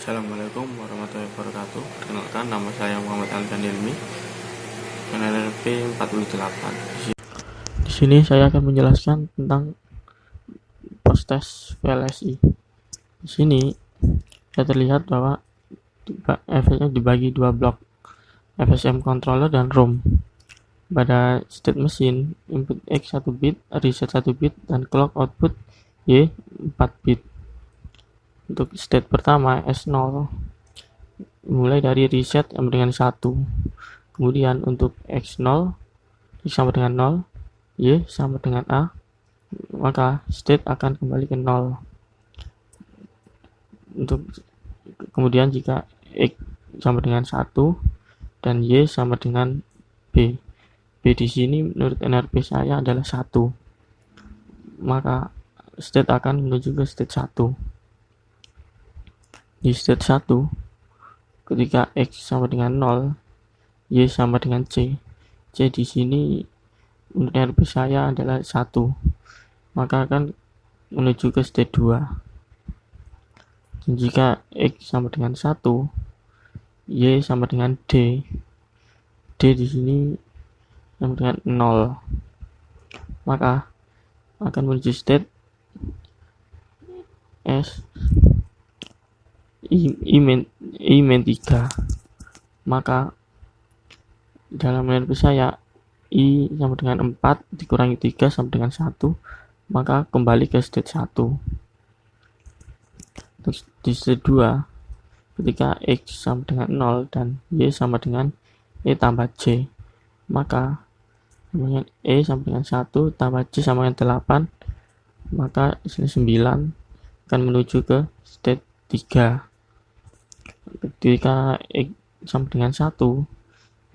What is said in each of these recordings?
Assalamualaikum warahmatullahi wabarakatuh. Perkenalkan, nama saya Muhammad Alkan Ilmi, NNP 48. Di sini saya akan menjelaskan tentang proses VLSI. Di sini sudah terlihat bahwa FSM dibagi dua blok, FSM controller dan ROM. Pada state mesin, input X 1 bit, reset 1 bit, dan clock output Y 4 bit. Untuk state pertama S0 mulai dari reset sama dengan 1. Kemudian untuk X0 X sama dengan 0, Y sama dengan A, maka state akan kembali ke 0. Untuk kemudian jika X sama dengan 1 dan Y sama dengan B. B di sini menurut NRP saya adalah 1. Maka state akan menuju ke state 1. Di state 1, ketika X sama dengan 0, Y sama dengan C. C di sini menurut NRP saya adalah 1. Maka akan menuju ke state 2. Dan jika X sama dengan 1, Y sama dengan D. D di sini sama dengan 0. Maka akan menuju state S I-3. Maka dalam NRP saya I sama dengan 4 dikurangi 3 sama dengan 1, maka kembali ke state 1. Terus di state 2, ketika X sama dengan 0 dan Y sama dengan E tambah C, maka dengan E sama dengan 1 tambah C sama dengan 8, maka 9 akan menuju ke state 3. Ketika X sama dengan 1,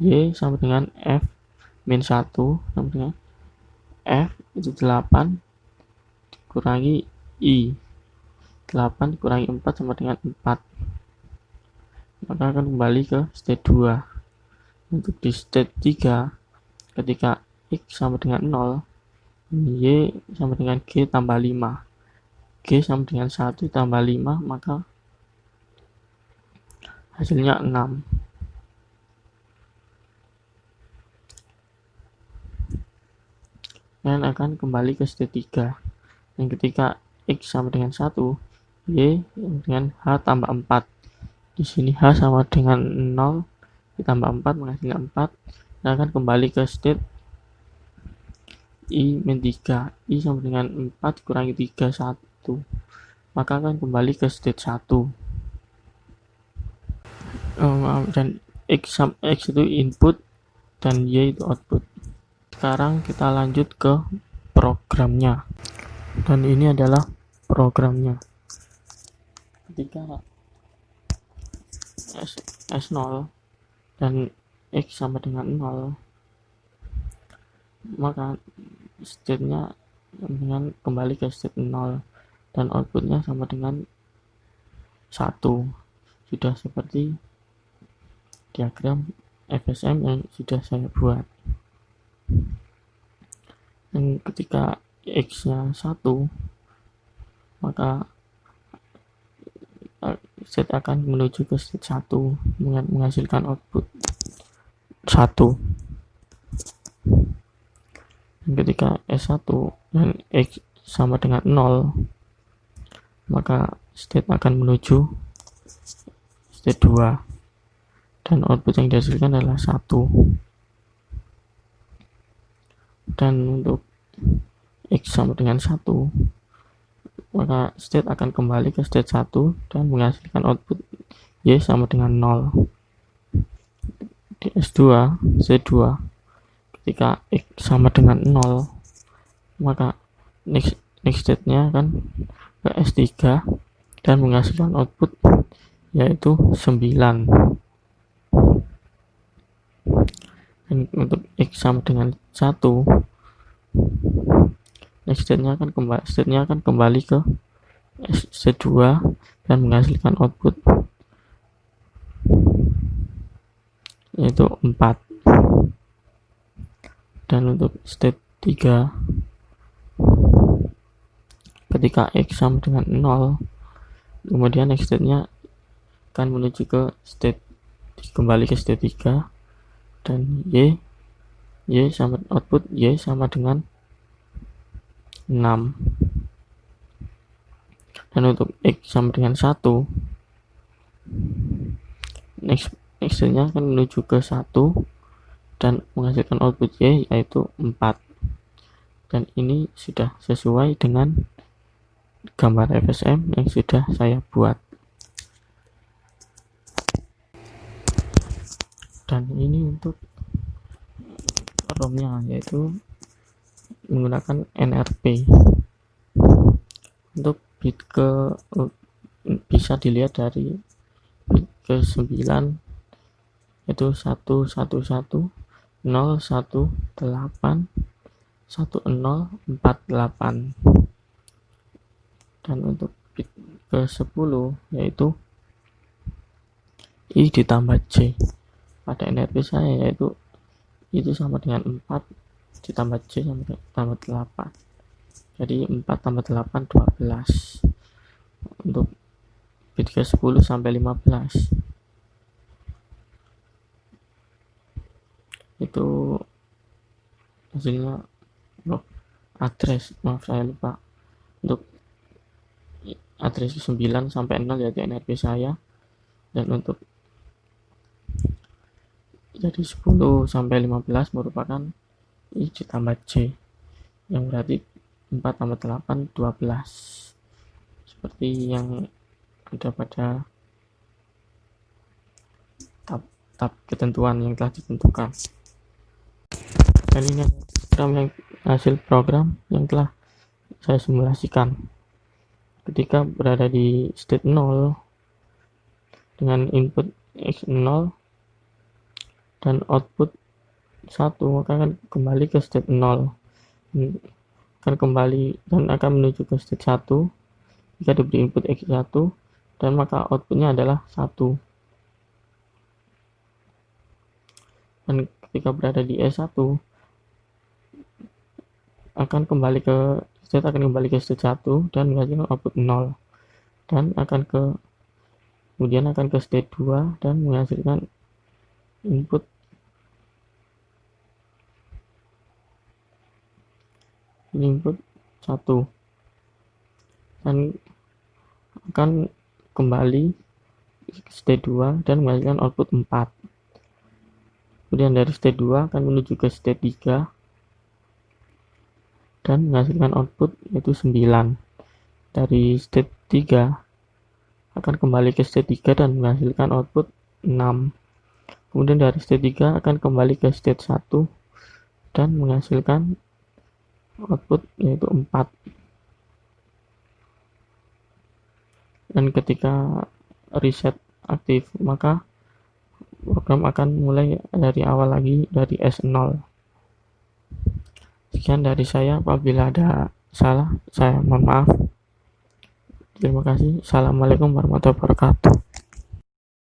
Y sama dengan F min 1 sama dengan F itu 8 dikurangi I. 8 dikurangi 4 sama dengan 4. Maka akan kembali ke state 2. Untuk di state 3, ketika X sama dengan 0, Y sama dengan G tambah 5. G sama dengan 1 tambah 5, maka hasilnya 6. Dan akan kembali ke state 3. Dan ketika X sama dengan 1, Y dengan H tambah 4. Di sini H sama dengan 0 ditambah 4 menghasilkan 4. Dan akan kembali ke state I-3. I sama dengan 4 kurangi 3, 1. Maka akan kembali ke state 1. Dan X itu input dan Y itu output. Sekarang kita lanjut ke programnya, dan ini adalah programnya. Ketika S0 dan X sama dengan 0, maka state-nya dengan kembali ke state 0 dan outputnya sama dengan 1. Sudah seperti diagram FSM yang sudah saya buat. Dan ketika X-nya 1, maka state akan menuju ke state 1 dengan menghasilkan output 1. Dan ketika S1 dan X sama dengan 0, maka state akan menuju state 2. Dan output yang dihasilkan adalah 1. Dan untuk X sama dengan 1, maka state akan kembali ke state 1 dan menghasilkan output Y sama dengan 0. Di S2, C2, ketika X sama dengan 0, maka next state-nya akan ke S3 dan menghasilkan output yaitu 9. Dan untuk X sama dengan 1, next state-nya akan kembali ke state 2 dan menghasilkan output yaitu 4. Dan untuk state 3, ketika X sama dengan 0, kemudian next state-nya akan menuju ke kembali ke state 3, dan Y sama output Y sama dengan 6, dan untuk X sama dengan 1, next-nya akan menuju ke 1 dan menghasilkan output Y yaitu 4, dan ini sudah sesuai dengan gambar FSM yang sudah saya buat. Dan ini untuk ROM-nya, yaitu menggunakan NRP. Untuk bit bisa dilihat dari bit ke 9 yaitu 111 018 1048, dan untuk bit ke 10 yaitu I ditambah J. Pada NRP saya yaitu itu sama dengan 4 ditambah J sama tambah 8, jadi 4 tambah 8 12. Untuk bit ke 10 sampai 15 itu hasilnya address, maaf saya lupa. Untuk address 9 sampai 0 yaitu NRP saya, dan untuk jadi 10 sampai 15 merupakan I ditambah J, yang berarti 4 tambah 8 12, seperti yang ada pada tab ketentuan yang telah ditentukan. Dan ini hasil program yang telah saya simulasikan. Ketika berada di state 0 dengan input X0 dan output 1, maka akan kembali ke state 0, akan kembali dan akan menuju ke state 1 jika diberi input X1, dan maka outputnya adalah 1. Dan ketika berada di S1 akan kembali ke state 1 dan menghasilkan output 0, dan kemudian akan ke state 2 dan menghasilkan input input 1, dan akan kembali ke state 2 dan menghasilkan output 4. Kemudian dari state 2 akan menuju ke state 3 dan menghasilkan output yaitu 9. Dari state 3 akan kembali ke state 3 dan menghasilkan output 6. Kemudian dari state 3 akan kembali ke state 1 dan menghasilkan output yaitu 4. Dan ketika reset aktif, maka program akan mulai dari awal lagi dari S0. Sekian dari saya. Apabila ada salah, saya mohon maaf. Terima kasih. Assalamualaikum warahmatullahi wabarakatuh.